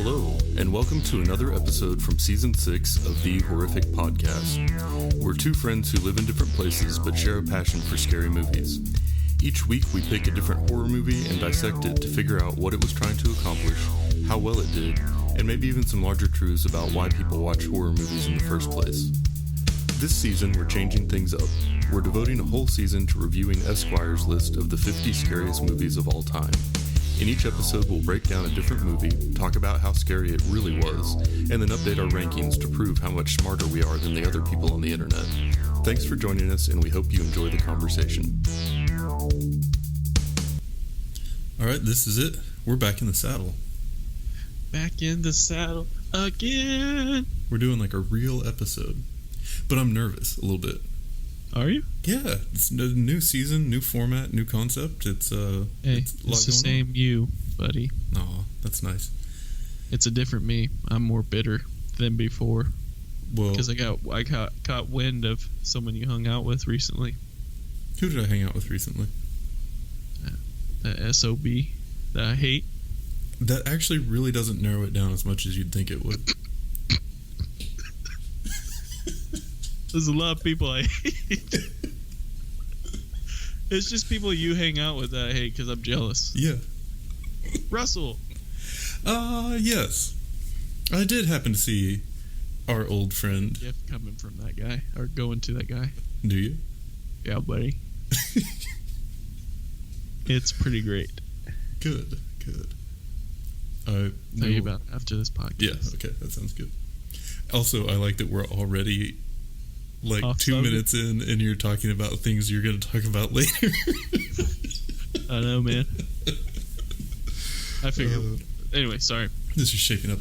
Hello, and welcome to another episode from Season 6 of The Horrific Podcast. We're two friends who live in different places but share a passion for scary movies. Each week we pick a different horror movie and dissect it to figure out what it was trying to accomplish, how well it did, and maybe even some larger truths about why people watch horror movies in the first place. This season we're changing things up. We're devoting a whole season to reviewing Esquire's list of the 50 scariest movies of all time. In each episode, we'll break down a different movie, talk about how scary it really was, and then update our rankings to prove how much smarter we are than the other people on the internet. Thanks for joining us, and we hope you enjoy the conversation. All right, this is it. We're back in the saddle. Back in the saddle again. We're doing like a real episode, but I'm nervous a little bit. Are you? Yeah, it's a new season, new format, new concept. It's it's the same on. You, buddy. Aw, that's nice. It's a different me. I'm more bitter than before. Well, because I got wind of someone you hung out with recently. Who did I hang out with recently? That SOB that I hate. That actually really doesn't narrow it down as much as you'd think it would. There's a lot of people I hate. It's just people you hang out with that I hate because I'm jealous. Yeah. Russell. Yes. I did happen to see our old friend. Yep, coming from that guy. Or going to that guy. Do you? Yeah, buddy. It's pretty great. Good. Tell you about it after this podcast. Yeah, okay, that sounds good. Also, I like that we're already like off 2 minutes in and you're talking about things you're going to talk about later. I know, man. I figured. Anyway, sorry. This is shaping up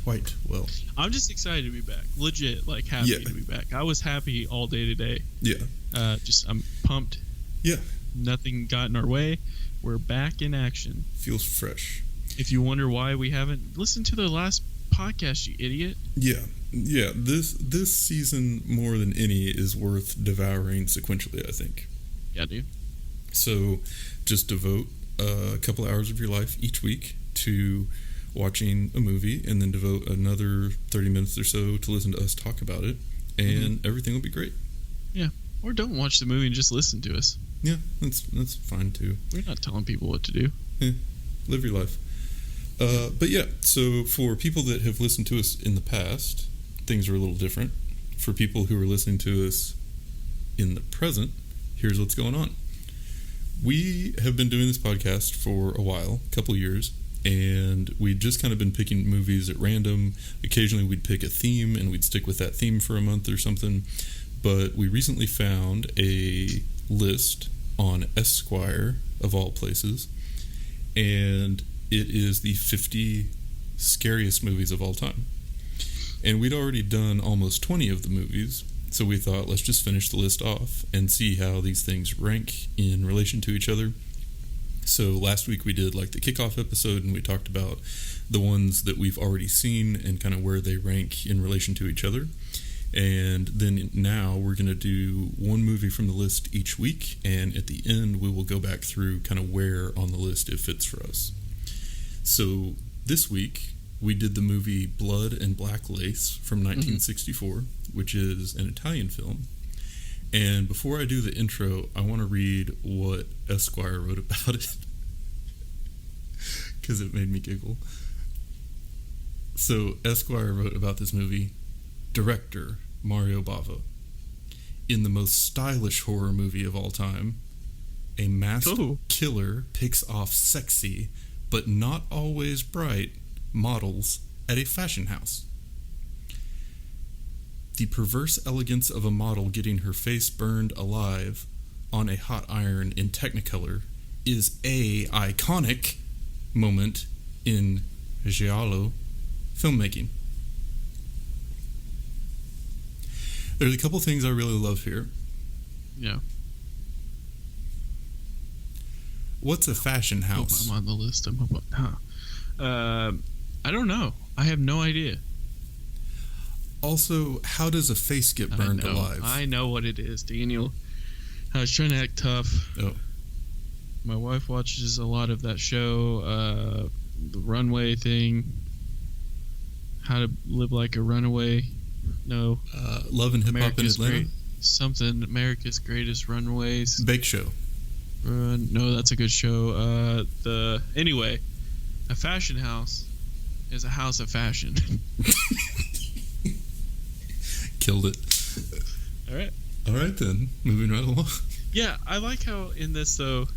quite well. I'm just excited to be back. Legit, like happy to be back. I was happy all day today. Yeah. I'm pumped. Yeah. Nothing got in our way. We're back in action. Feels fresh. If you wonder why we haven't listened to the last podcast, you idiot. Yeah, this season more than any is worth devouring sequentially, I think. Yeah, dude. So just devote a couple hours of your life each week to watching a movie and then devote another 30 minutes or so to listen to us talk about it, and everything will be great. Yeah. Or don't watch the movie and just listen to us. Yeah, that's fine too. We're not telling people what to do. Yeah, live your life. But yeah, so for people that have listened to us in the past, things are a little different. For people who are listening to us in the present, here's what's going on. We have been doing this podcast for a while, a couple years, and we'd just kind of been picking movies at random. Occasionally we'd pick a theme and we'd stick with that theme for a month or something. But we recently found a list on Esquire, of all places, and it is the 50 scariest movies of all time. And we'd already done almost 20 of the movies, so we thought, let's just finish the list off and see how these things rank in relation to each other. So last week we did like the kickoff episode, and we talked about the ones that we've already seen and kind of where they rank in relation to each other. And then now we're going to do one movie from the list each week, and at the end we will go back through kind of where on the list it fits for us. So this week we did the movie Blood and Black Lace from 1964, which is an Italian film. And before I do the intro, I want to read what Esquire wrote about it because it made me giggle. So Esquire wrote about this movie: Director Mario Bava. In the most stylish horror movie of all time, a masked killer picks off sexy, but not always bright, models at a fashion house. The perverse elegance of a model getting her face burned alive on a hot iron in Technicolor is a iconic moment in giallo filmmaking. There's a couple things I really love here. Yeah. What's a fashion house? I'm on the list. I don't know. I have no idea. Also, how does a face get burned alive? I know what it is, Daniel. I was trying to act tough. Oh. My wife watches a lot of that show, the runway thing. How to Live Like a Runaway. No. Love and Hip Hop in Atlanta. Something. America's Greatest Runaways. Bake Show. No, that's a good show. Anyway, a fashion house is a house of fashion. Killed it. All right then. Moving right along. Yeah, I like how in this though,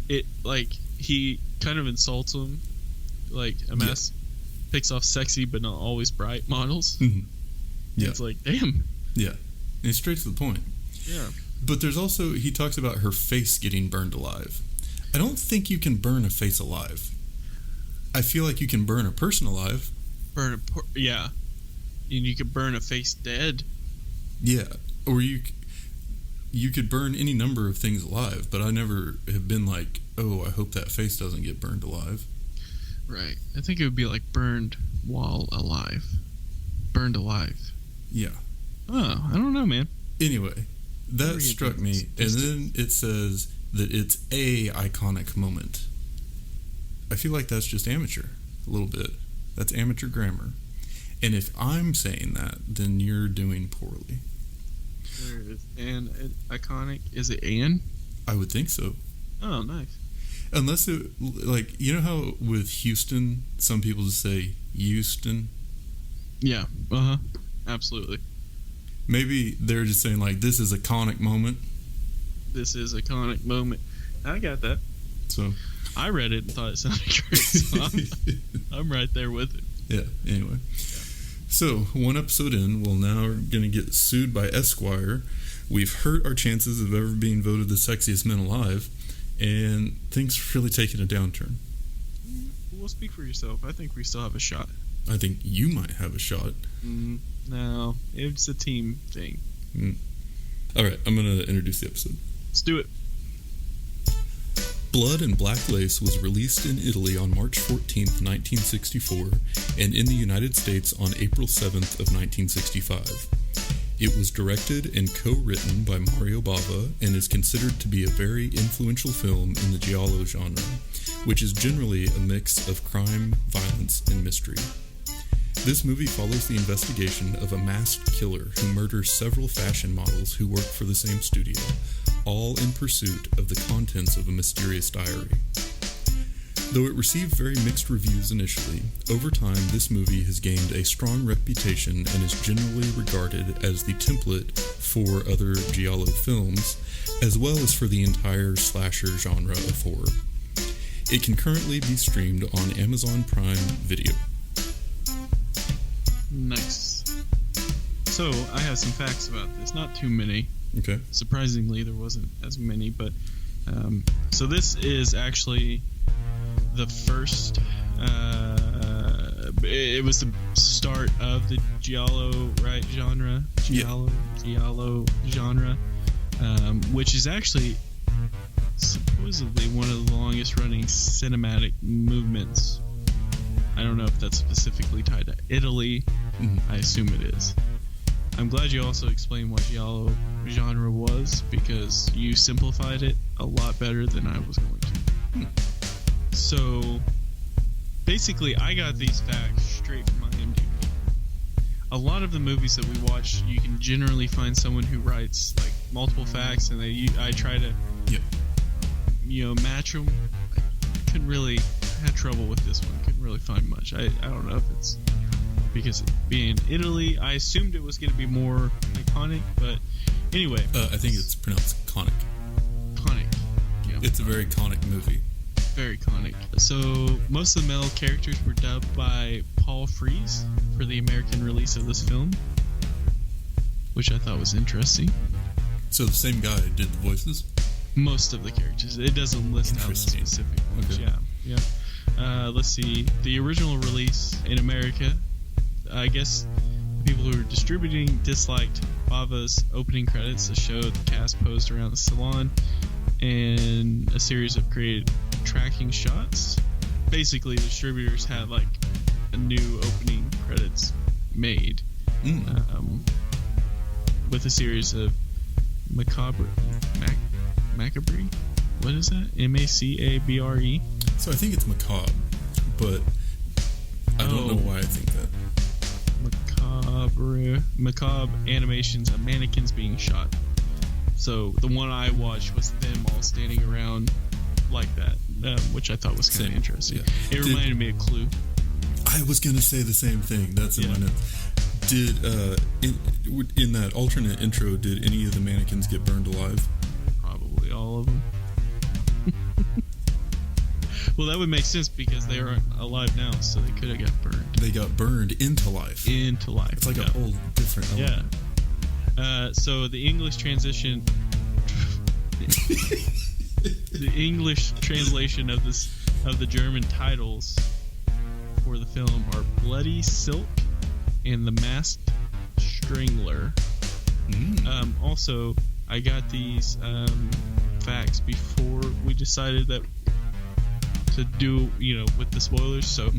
he kind of insults him, like a mess, picks off sexy but not always bright models. Mm-hmm. Yeah, it's like damn. Yeah, and it's straight to the point. Yeah, but there's also he talks about her face getting burned alive. I don't think you can burn a face alive. I feel like you can burn a person alive. And you could burn a face dead. Yeah, or you could burn any number of things alive, but I never have been like, oh, I hope that face doesn't get burned alive. Right. I think it would be like burned while alive. Burned alive. Yeah. Oh, I don't know, man. Anyway, that struck me, and then it says that it's a iconic moment. I feel like that's just amateur, a little bit. That's amateur grammar. And if I'm saying that, then you're doing poorly. There is an iconic. Is it an? I would think so. Oh, nice. Unless it, like, you know how with Houston, some people just say Houston? Yeah. Absolutely. Maybe they're just saying, like, this is a iconic moment. This is a iconic moment. I got that. So I read it and thought it sounded great. So I'm right there with it. Yeah, anyway. Yeah. So, one episode in, we're now going to get sued by Esquire. We've hurt our chances of ever being voted the sexiest men alive, and things are really taking a downturn. Well, speak for yourself. I think we still have a shot. I think you might have a shot. No, it's a team thing. All right, I'm going to introduce the episode. Let's do it. Blood and Black Lace was released in Italy on March 14th, 1964, and in the United States on April 7th of 1965. It was directed and co-written by Mario Bava and is considered to be a very influential film in the giallo genre, which is generally a mix of crime, violence, and mystery. This movie follows the investigation of a masked killer who murders several fashion models who work for the same studio, all in pursuit of the contents of a mysterious diary. Though it received very mixed reviews initially, over time this movie has gained a strong reputation and is generally regarded as the template for other giallo films, as well as for the entire slasher genre of horror. It can currently be streamed on Amazon Prime Video. Nice. So, I have some facts about this. Not too many. Okay. Surprisingly, there wasn't as many, but so this is actually the first. It was the start of the giallo genre, giallo genre, which is actually supposedly one of the longest running cinematic movements. I don't know if that's specifically tied to Italy. Mm-hmm. I assume it is. I'm glad you also explained what giallo genre was, because you simplified it a lot better than I was going to. So, basically, I got these facts straight from IMDb. A lot of the movies that we watch, you can generally find someone who writes like multiple facts, and I try to, match them. I couldn't really. I had trouble with this one. Couldn't really find much. I don't know if it's because being Italy, I assumed it was going to be more iconic, but anyway. I think it's pronounced conic. Conic. Yeah. It's a very conic movie. Very conic. So most of the male characters were dubbed by Paul Frees for the American release of this film, which I thought was interesting. So the same guy did the voices? Most of the characters. It doesn't list out the specific ones. Okay. Yeah. Let's see. The original release in America, I guess the people who were distributing disliked Bava's opening credits that showed the cast posed around the salon and a series of created tracking shots. Basically, the distributors had like a new opening credits made with a series of macabre. What is that? MACABRE? So I think it's macabre, but I don't know why I think that. macabre animations of mannequins being shot. So the one I watched was them all standing around like that, which I thought was kind of interesting. Yeah. It reminded me of Clue. I was going to say the same thing. That's in my notes. Did in that alternate intro, did any of the mannequins get burned alive? Probably all of them. Well, that would make sense because they aren't alive now, so they could have got burned. They got burned into life. Into life. It's like a whole different element. Yeah. So the English transition, the English translation of the German titles for the film are Bloody Silk and The Masked Strangler. Also, I got these facts before we decided that to do, with the spoilers. So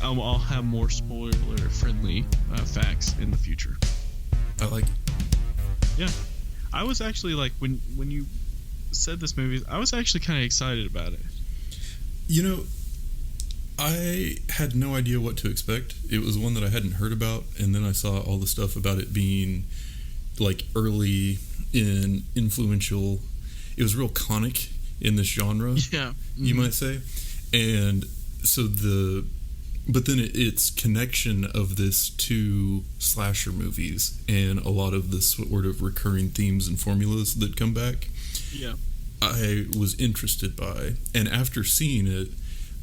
I'll have more spoiler-friendly facts in the future. I like it. Yeah. I was actually like, when you said this movie, I was actually kind of excited about it. I had no idea what to expect. It was one that I hadn't heard about, and then I saw all the stuff about it being like early and influential. It was real conic in this genre, you might say. And so but then its connection of this to slasher movies and a lot of the sort of recurring themes and formulas that come back, I was interested by. And after seeing it,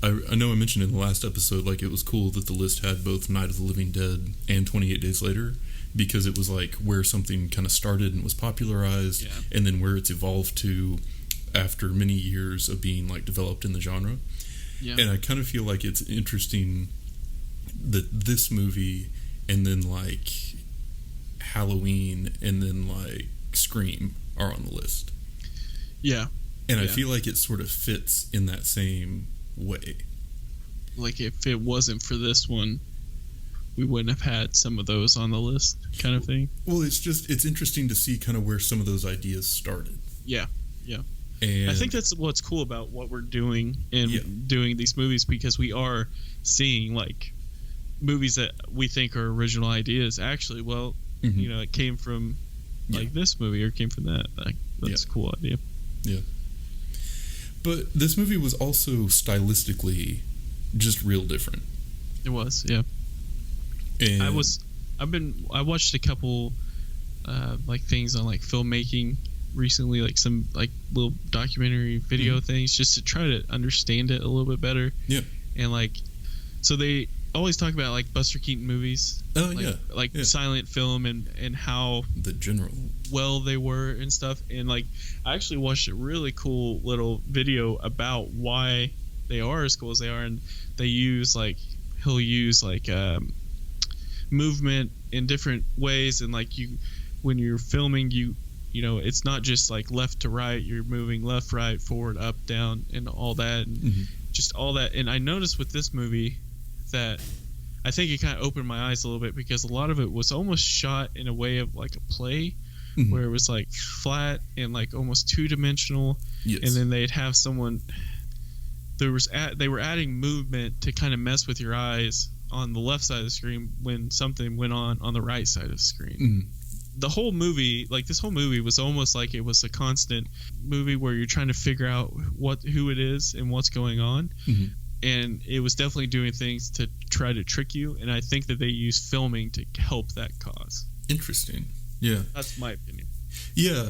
I know I mentioned in the last episode, like, it was cool that the list had both Night of the Living Dead and 28 Days Later, because it was like where something kind of started and was popularized, and then where it's evolved to after many years of being like developed in the genre. And I kind of feel like it's interesting that this movie and then like Halloween and then like Scream are on the list. And I feel like it sort of fits in that same way. Like, if it wasn't for this one, we wouldn't have had some of those on the list, kind of thing. Well, it's interesting to see kind of where some of those ideas started. And I think that's what's cool about what we're doing and doing these movies, because we are seeing like movies that we think are original ideas. Actually, well, it came from like this movie or came from that. Like, that's a cool idea. Yeah. But this movie was also stylistically just real different. It was, yeah. And I watched a couple like things on like filmmaking recently, like some like little documentary video things, just to try to understand it a little bit better. And like, so they always talk about like Buster Keaton movies, silent film and how the general well they were and stuff. And like, I actually watched a really cool little video about why they are as cool as they are, and he'll use movement in different ways, and like, when you're filming, it's not just like left to right, you're moving left, right, forward, up, down, and all that, and just all that. And I noticed with this movie that I think it kind of opened my eyes a little bit, because a lot of it was almost shot in a way of like a play, where it was like flat and like almost two-dimensional. And then they'd have someone, they were adding movement to kind of mess with your eyes on the left side of the screen when something went on the right side of the screen. The whole movie, like this whole movie, was almost like it was a constant movie where you're trying to figure out who it is and what's going on. And it was definitely doing things to try to trick you, and I think that they used filming to help that cause. Interesting. Yeah. That's my opinion. Yeah,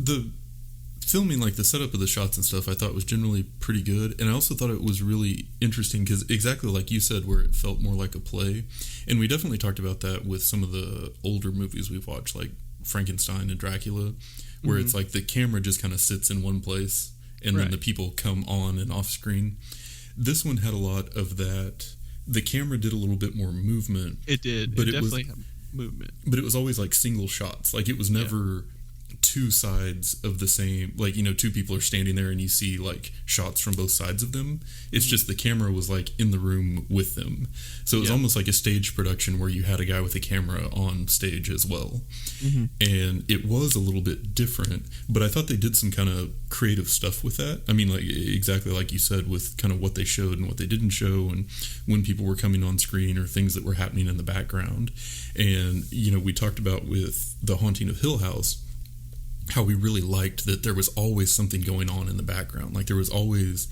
the filming, like the setup of the shots and stuff, I thought was generally pretty good, and I also thought it was really interesting because exactly like you said, where it felt more like a play. And we definitely talked about that with some of the older movies we've watched, like Frankenstein and Dracula, where it's like the camera just kind of sits in one place and then the people come on and off screen. This one had a lot of that. The camera did a little bit more movement. It did. But it definitely had movement. But it was always like single shots. Like, it was never two sides of the same, like, two people are standing there and you see like shots from both sides of them. It's just the camera was like in the room with them, so it was almost like a stage production where you had a guy with a camera on stage as well. And it was a little bit different, but I thought they did some kind of creative stuff with that. I mean, like exactly like you said, with kind of what they showed and what they didn't show, and when people were coming on screen or things that were happening in the background. And we talked about with The Haunting of Hill House how we really liked that there was always something going on in the background. Like there was always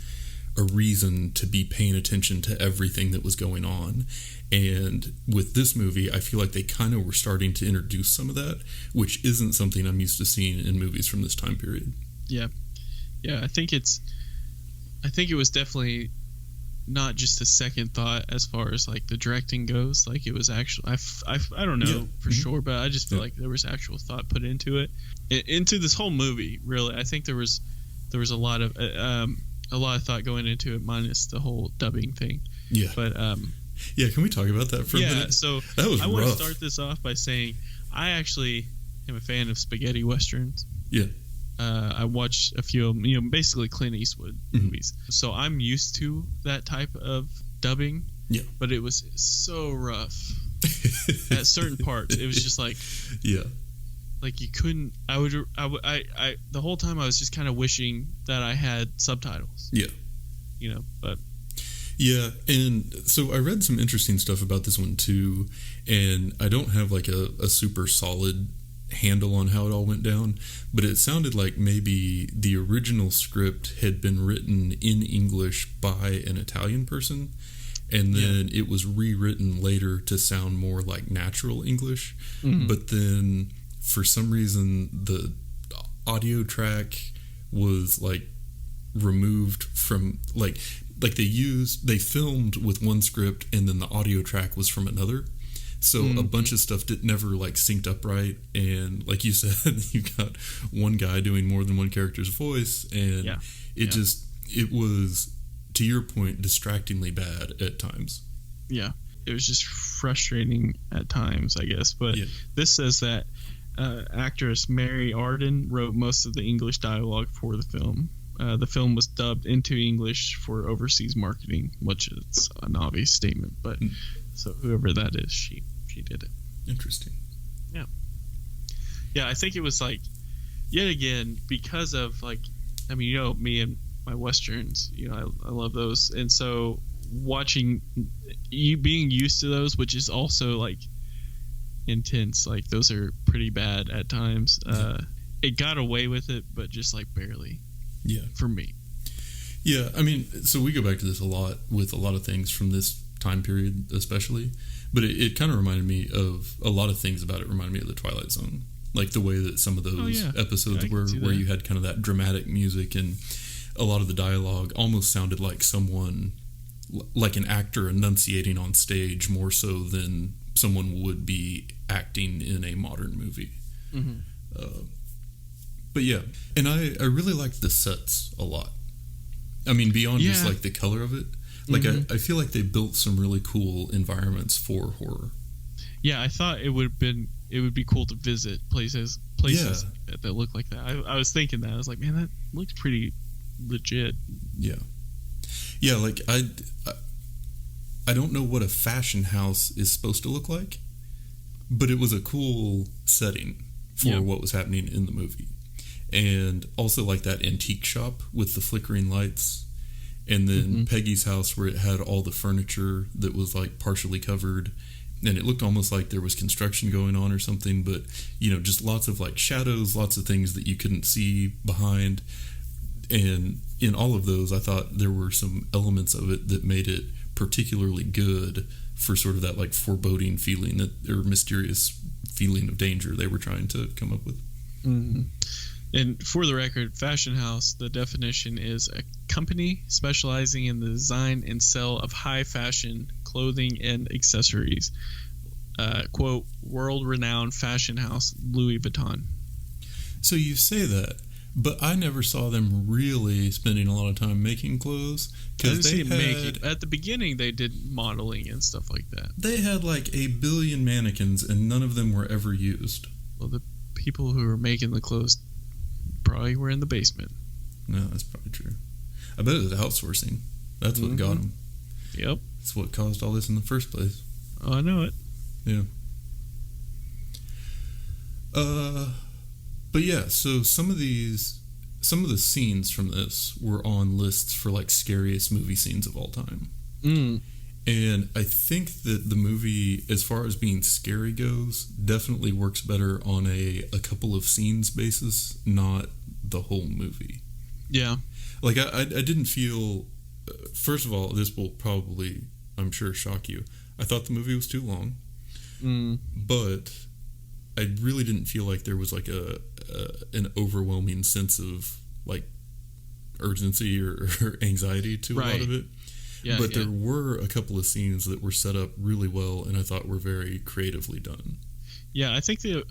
a reason to be paying attention to everything that was going on. And with this movie, I feel like they kind of were starting to introduce some of that, which isn't something I'm used to seeing in movies from this time period. Yeah. I think it was definitely not just a second thought as far as like the directing goes. Like it was actually, I don't know for sure, but I just feel like there was actual thought put into it, into this whole movie. Really, I think there was a lot of thought going into it, minus the whole dubbing thing. Yeah, but can we talk about that for a minute? Yeah, so that was rough. Want to start this off by saying I actually am a fan of spaghetti westerns. Yeah. I watched a few of them, basically Clint Eastwood movies. So I'm used to that type of dubbing. Yeah. But it was so rough at certain parts. It was just like, like you couldn't. I the whole time I was just kind of wishing that I had subtitles. Yeah. But. Yeah, and so I read some interesting stuff about this one too, and I don't have like a super solid handle on how it all went down, but it sounded like maybe the original script had been written in English by an Italian person, and then it was rewritten later to sound more like natural English. But then for some reason the audio track was like removed from like they filmed with one script and then the audio track was from another. So a bunch of stuff never like synced up right, and like you said, you got one guy doing more than one character's voice, and it was, to your point, distractingly bad at times. Yeah, it was just frustrating at times, I guess. But this says that actress Mary Arden wrote most of the English dialogue for the film. The film was dubbed into English for overseas marketing, which is an obvious statement, but so whoever that is, she did it. Interesting. Yeah, I think it was like, yet again, because of like, I mean, me and my westerns, I love those, and so watching you being used to those, which is also like intense, like those are pretty bad at times. It got away with it, but just like barely. Yeah, for me. Yeah, I mean, so we go back to this a lot with a lot of things from this time period, especially. But it kind of reminded me of a lot of things about it. Reminded me of the Twilight Zone, like the way that some of those episodes were, where you had kind of that dramatic music, and a lot of the dialogue almost sounded like someone, like an actor enunciating on stage more so than someone would be acting in a modern movie. But yeah, and I really liked the sets a lot. I mean, beyond just like the color of it, like I feel like they built some really cool environments for horror. Yeah, I thought it would be cool to visit places that look like that. I was thinking that. I was like, man, that looks pretty legit. Yeah, like I don't know what a fashion house is supposed to look like, but it was a cool setting for what was happening in the movie. And also like that antique shop with the flickering lights, and then Peggy's house where it had all the furniture that was like partially covered, and it looked almost like there was construction going on or something, but just lots of like shadows, lots of things that you couldn't see behind. And in all of those, I thought there were some elements of it that made it particularly good for sort of that like foreboding feeling or mysterious feeling of danger they were trying to come up with. And for the record, fashion house, the definition is a company specializing in the design and sale of high fashion clothing and accessories. Quote, world-renowned fashion house Louis Vuitton. So you say that, but I never saw them really spending a lot of time making clothes. I didn't see them making. At the beginning, they did modeling and stuff like that. They had like 1 billion mannequins, and none of them were ever used. Well, the people who were making the clothes probably were in the basement. No, that's probably true. I bet it was outsourcing. That's what got them. Yep. That's what caused all this in the first place. Oh, I know it. Yeah. But yeah, so some of the scenes from this were on lists for like scariest movie scenes of all time. And I think that the movie, as far as being scary goes, definitely works better on a couple of scenes basis, not the whole movie. Yeah. Like, I didn't feel... First of all, this will probably, I'm sure, shock you. I thought the movie was too long. But I really didn't feel like there was, like, an overwhelming sense of, like, urgency or anxiety to a lot of it. Yeah, but there were a couple of scenes that were set up really well and I thought were very creatively done. Yeah, I think the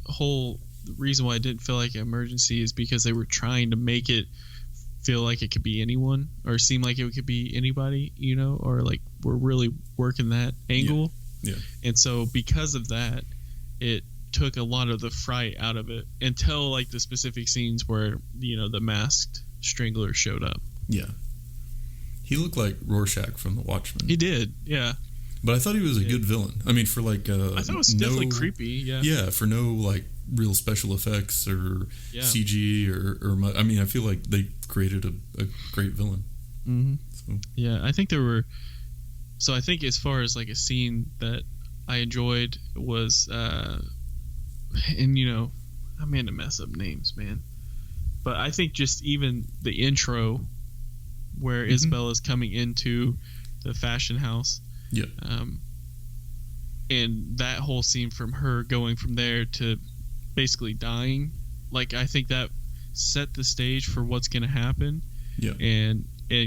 reason why I didn't feel like an emergency is because they were trying to make it feel like it could be anyone or seem like it could be anybody, you know, or like we're really working that angle. Yeah. And so because of that, it took a lot of the fright out of it until like the specific scenes where, you know, the masked strangler showed up. Yeah. He looked like Rorschach from The Watchmen. He did, yeah. But I thought he was a good villain. I mean, for like... I thought it was definitely creepy, yeah. Yeah, for no like real special effects or CG or I mean, I feel like they created a great villain. So. Yeah, I think there were... So I think as far as like a scene that I enjoyed was... and, you know, I'm going to mess up names, man. But I think just even the intro... where Isabella's coming into the fashion house. Yeah. And that whole scene from her going from there to basically dying, like I think that set the stage for what's going to happen. Yeah. And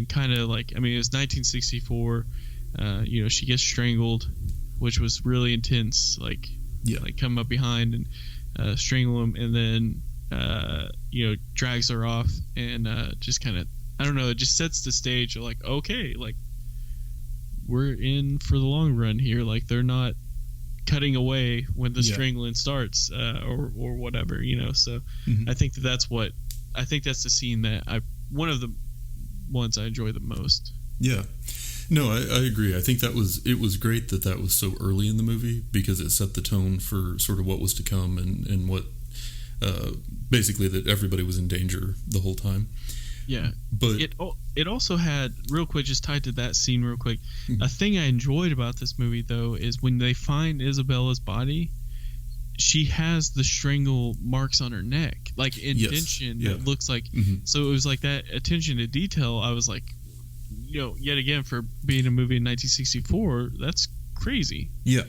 kind of like, I mean, it was 1964. You know, she gets strangled, which was really intense. Like, like come up behind and strangle him, and then you know, drags her off and just kind of, I don't know, it just sets the stage of like, okay, like we're in for the long run here. Like they're not cutting away when the strangling starts or whatever, you know. So I think that's the scene that one of the ones I enjoy the most. Yeah. No, I agree. I think it was great that was so early in the movie because it set the tone for sort of what was to come and what basically that everybody was in danger the whole time. Yeah, but it also had, real quick, just tied to that scene real quick, a thing I enjoyed about this movie, though, is when they find Isabella's body, she has the strangle marks on her neck, like indention that looks like, so it was like that attention to detail. I was like, you know, yet again, for being a movie in 1964, that's crazy. Yeah,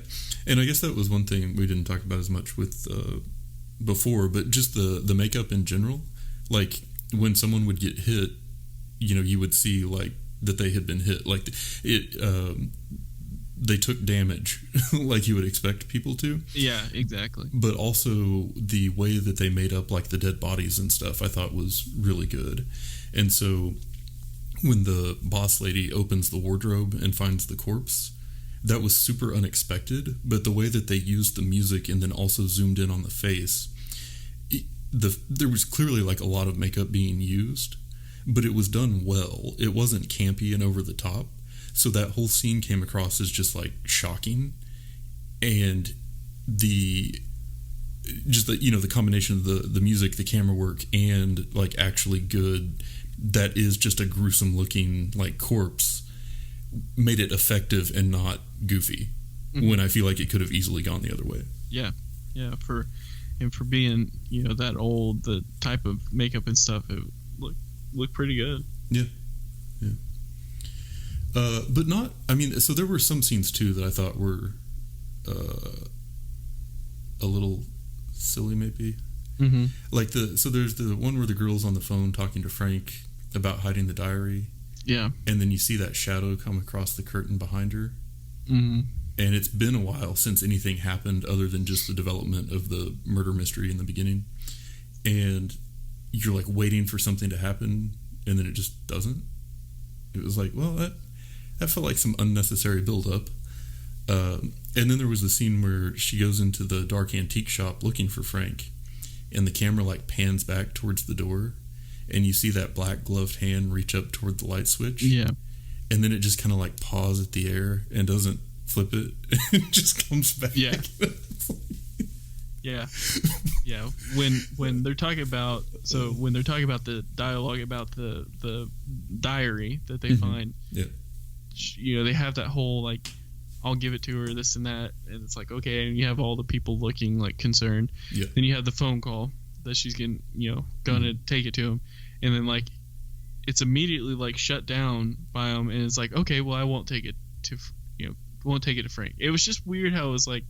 and I guess that was one thing we didn't talk about as much with before, but just the makeup in general, like... when someone would get hit, you know, you would see like that they had been hit, like they took damage like you would expect people to. Yeah, exactly. But also the way that they made up like the dead bodies and stuff, I thought was really good. And so when the boss lady opens the wardrobe and finds the corpse, that was super unexpected. But the way that they used the music and then also zoomed in on the face, there was clearly like a lot of makeup being used, but it was done well. It wasn't campy and over the top. So that whole scene came across as just like shocking. And the combination of the music, the camera work, and like actually good, that is just a gruesome looking like corpse, made it effective and not goofy when I feel like it could have easily gone the other way. Yeah. Yeah. For being, you know, that old, the type of makeup and stuff, it looked pretty good. Yeah. But not, I mean, so there were some scenes too that I thought were a little silly maybe. Like so there's the one where the girl's on the phone talking to Frank about hiding the diary. Yeah. And then you see that shadow come across the curtain behind her. And it's been a while since anything happened other than just the development of the murder mystery in the beginning. And you're like waiting for something to happen, and then it just doesn't. It was like, well, that felt like some unnecessary build-up. And then there was the scene where she goes into the dark antique shop looking for Frank, and the camera like pans back towards the door, and you see that black gloved hand reach up toward the light switch. Yeah. And then it just kind of like paws at the air and doesn't flip it. It just comes back. Yeah. Yeah. Yeah. When they're talking about the dialogue about the diary that they find, yeah, they have that whole like, I'll give it to her, this and that, and it's like, okay, and you have all the people looking like concerned. Yeah. Then you have the phone call that she's gonna take it to him, and then like it's immediately like shut down by him, and it's like, okay, well, I won't take it to Frank. It was just weird how it was like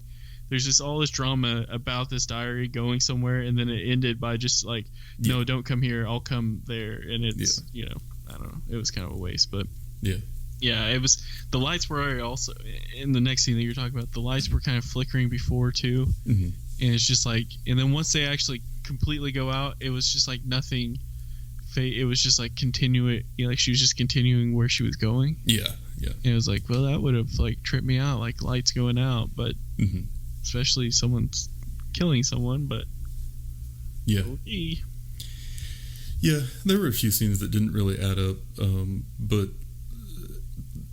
there's just all this drama about this diary going somewhere, and then it ended by just like, no, don't come here, I'll come there, and it's I don't know, it was kind of a waste, but yeah, it was. The lights were also in the next scene that you're talking about. The lights were kind of flickering before too, and it's just like, and then once they actually completely go out, it was just like nothing. It was just like continuing, like she was just continuing where she was going. Yeah. And it was like, well, that would have like tripped me out, like lights going out, but especially someone's killing someone. But yeah, okay. Yeah, there were a few scenes that didn't really add up, but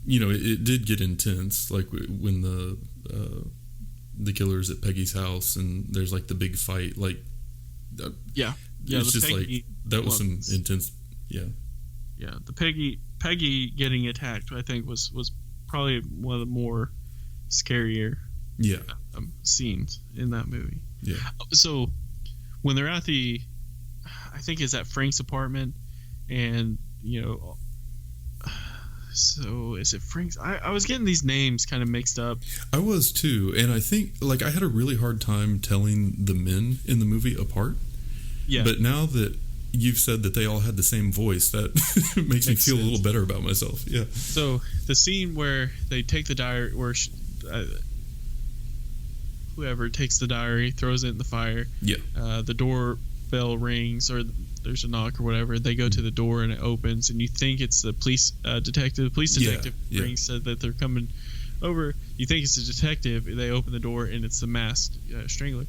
it did get intense, like when the killer's at Peggy's house and there's like the big fight, like it's just Peggy like that was some intense. Yeah, the Peggy getting attacked, I think was probably one of the more scarier scenes in that movie. Yeah. So when they're at I think it's at Frank's apartment, and so is it Frank's? I was getting these names kind of mixed up. I was too, and I think like I had a really hard time telling the men in the movie apart. Yeah. But now that you've said that they all had the same voice, that makes me feel a little better about myself. Yeah. So the scene where they take the diary, where whoever takes the diary throws it in the fire. Yeah. The doorbell rings, or there's a knock or whatever. They go to the door and it opens, and you think it's the police detective. The police detective rings, said that they're coming over. You think it's a detective. They open the door and it's the masked strangler.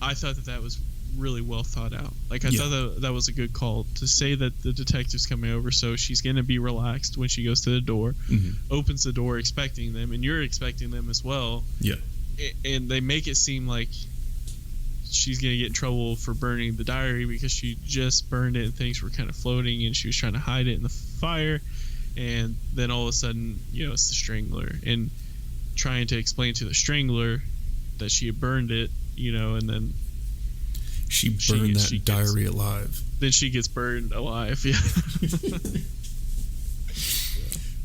I thought that was really well thought out. Like I thought that was a good call to say that the detective's coming over, so she's going to be relaxed when she goes to the door, opens the door expecting them, and you're expecting them as well. Yeah. And they make it seem like she's going to get in trouble for burning the diary because she just burned it and things were kind of floating and she was trying to hide it in the fire, and then all of a sudden, it's the strangler, and trying to explain to the strangler that she had burned it, and then she burned that diary alive. Then she gets burned alive.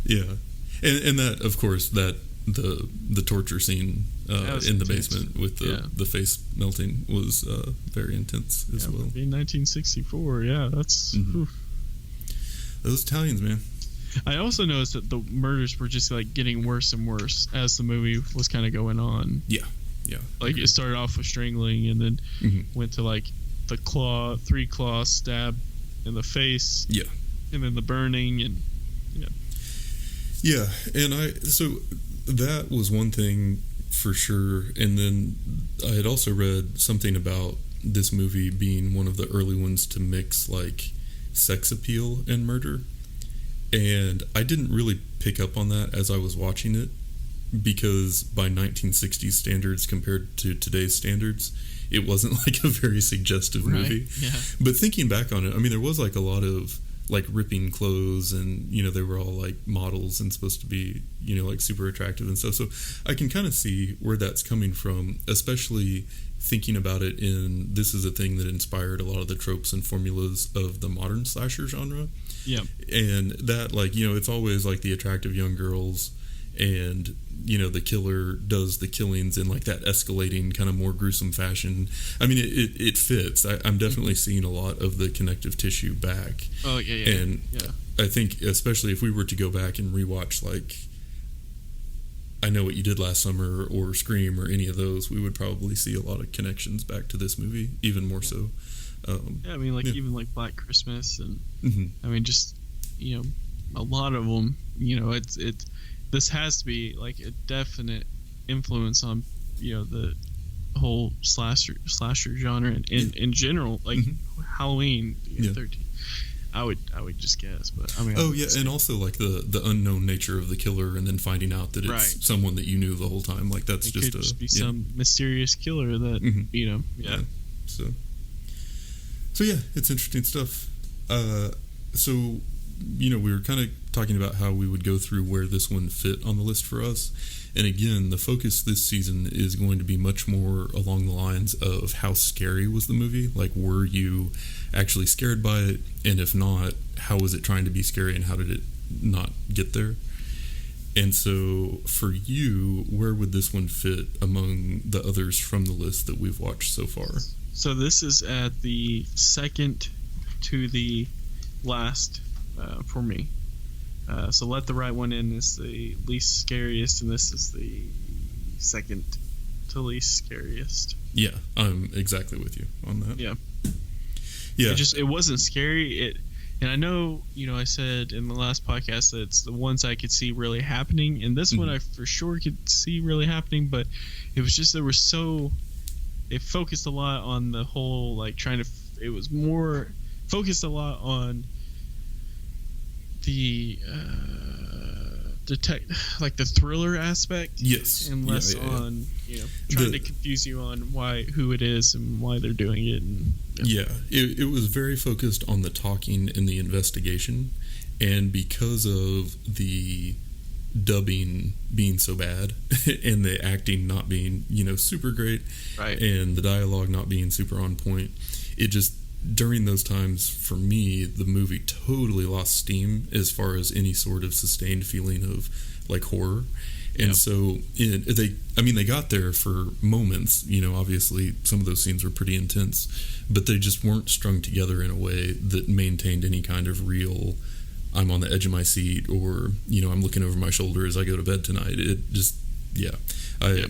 Yeah. And that, of course, that the torture scene in the basement with the face melting was very intense as well. In 1964, that's those Italians, man. I also noticed that the murders were just like getting worse and worse as the movie was kind of going on. Yeah. Like it started off with strangling, and then went to like the 3-claw stab in the face. Yeah. And then the burning, and Yeah, and so that was one thing for sure. And then I had also read something about this movie being one of the early ones to mix like sex appeal and murder. And I didn't really pick up on that as I was watching it, because by 1960s standards compared to today's standards, it wasn't like a very suggestive movie. Yeah. But thinking back on it, I mean, there was like a lot of like ripping clothes, and they were all like models and supposed to be like super attractive and stuff. So I can kind of see where that's coming from, especially thinking about it this is a thing that inspired a lot of the tropes and formulas of the modern slasher genre. Yeah. And that, like, it's always like the attractive young girls, and the killer does the killings in like that escalating kind of more gruesome fashion. I mean, it fits. I'm definitely seeing a lot of the connective tissue back. Oh yeah. And I think especially if we were to go back and rewatch like I Know What You Did Last Summer or Scream or any of those, we would probably see a lot of connections back to this movie, even more so. I mean, like even like Black Christmas, and I mean, just a lot of them. This has to be like a definite influence on the whole slasher genre in general, like Halloween 13. I would just guess, but I mean. Oh yeah, and also like the unknown nature of the killer, and then finding out that it's someone that you knew the whole time. Like that's it could just be some mysterious killer that Yeah. So yeah, it's interesting stuff. So we were kind of talking about how we would go through where this one fit on the list for us. And again, the focus this season is going to be much more along the lines of how scary was the movie. Like, were you actually scared by it? And if not, how was it trying to be scary and how did it not get there? And so for you, where would this one fit among the others from the list that we've watched so far? So this is at the second to the last for me. So Let the Right One In is the least scariest, and this is the second to least scariest. Yeah, I'm exactly with you on that. Yeah. It wasn't scary. And I know, I said in the last podcast that it's the ones I could see really happening, and this one I for sure could see really happening, but it was just it focused a lot on the whole, like, it was more focused a lot on the the thriller aspect, yes, and less on trying to confuse you on who it is and why they're doing it. And it was very focused on the talking and the investigation, and because of the dubbing being so bad and the acting not being super great, right, and the dialogue not being super on point, it just, during those times, for me, the movie totally lost steam as far as any sort of sustained feeling of like horror. And so they got there for moments, obviously some of those scenes were pretty intense, but they just weren't strung together in a way that maintained any kind of real, I'm on the edge of my seat, or I'm looking over my shoulder as I go to bed tonight. It just I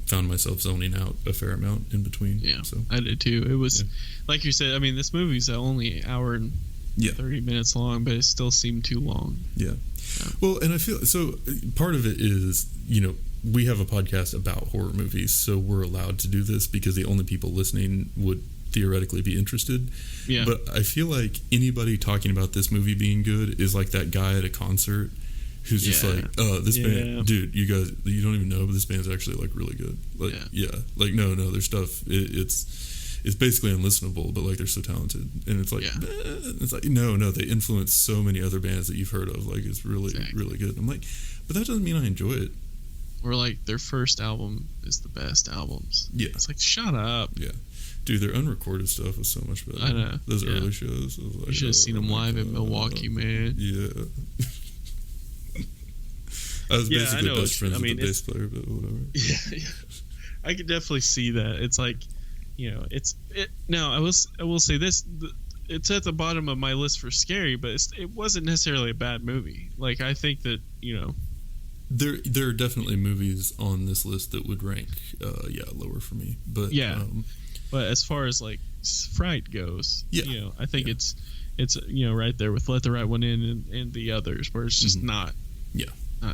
found myself zoning out a fair amount in between. Yeah, so I did too. It was like you said. I mean, this movie's only an hour and 30 minutes long, but it still seemed too long. Yeah. Well, and I feel so. Part of it is we have a podcast about horror movies, so we're allowed to do this because the only people listening would theoretically be interested. Yeah. But I feel like anybody talking about this movie being good is like that guy at a concert who's just like, this band, dude, you guys, you don't even know, but this band's actually like really good. Like, like no, their stuff, it's basically unlistenable, but like they're so talented, and it's like, it's like no, they influence so many other bands that you've heard of. Like, it's really, really good. I'm like, but that doesn't mean I enjoy it. Or like their first album is the best albums. Yeah, it's like, shut up. Yeah. Dude, their unrecorded stuff was so much better. I know. Those early shows. I was like, you should have seen them live in Milwaukee, man. Yeah. I was basically best friends with the bass player, but whatever. Yeah. I could definitely see that. It's like, Now, I will say this: it's at the bottom of my list for scary, but it wasn't necessarily a bad movie. Like, I think that there are definitely movies on this list that would rank lower for me. But but as far as like fright goes, I think it's right there with Let the Right One In and the others, where it's just not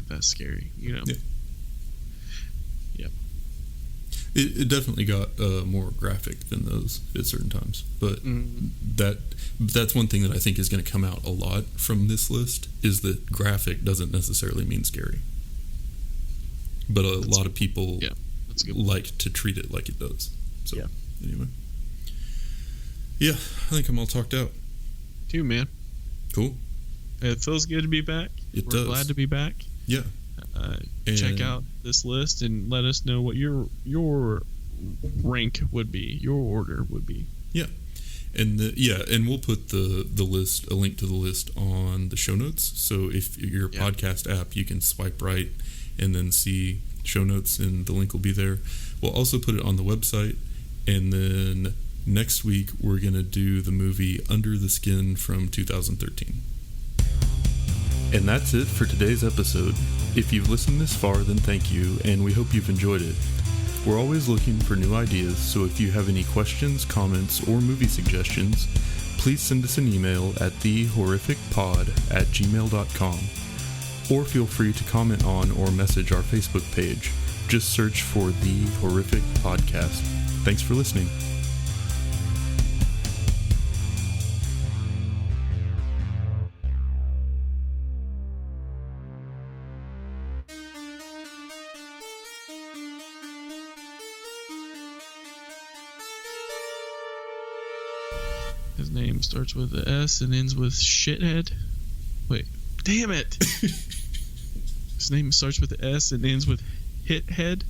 that scary, Yeah. It definitely got more graphic than those at certain times, but that's one thing that I think is going to come out a lot from this list, is that graphic doesn't necessarily mean scary, but a lot of people like to treat it like it does. So anyway, I think I'm all talked out. Too, man. Cool. It feels good to be back. We're glad to be back. Yeah. Check out this list and let us know what your rank would be, your order would be. Yeah. And and we'll put a link to the list on the show notes. So if you're a podcast app, you can swipe right and then see show notes, and the link will be there. We'll also put it on the website, and then next week we're going to do the movie Under the Skin from 2013. And that's it for today's episode. If you've listened this far, then thank you, and we hope you've enjoyed it. We're always looking for new ideas, so if you have any questions, comments, or movie suggestions, please send us an email at thehorrificpod@gmail.com, or feel free to comment on or message our Facebook page, Just search for The Horrific Podcast. Thanks for listening. His name starts with a S and ends with shithead. Wait, damn it! His name starts with a S and ends with hithead.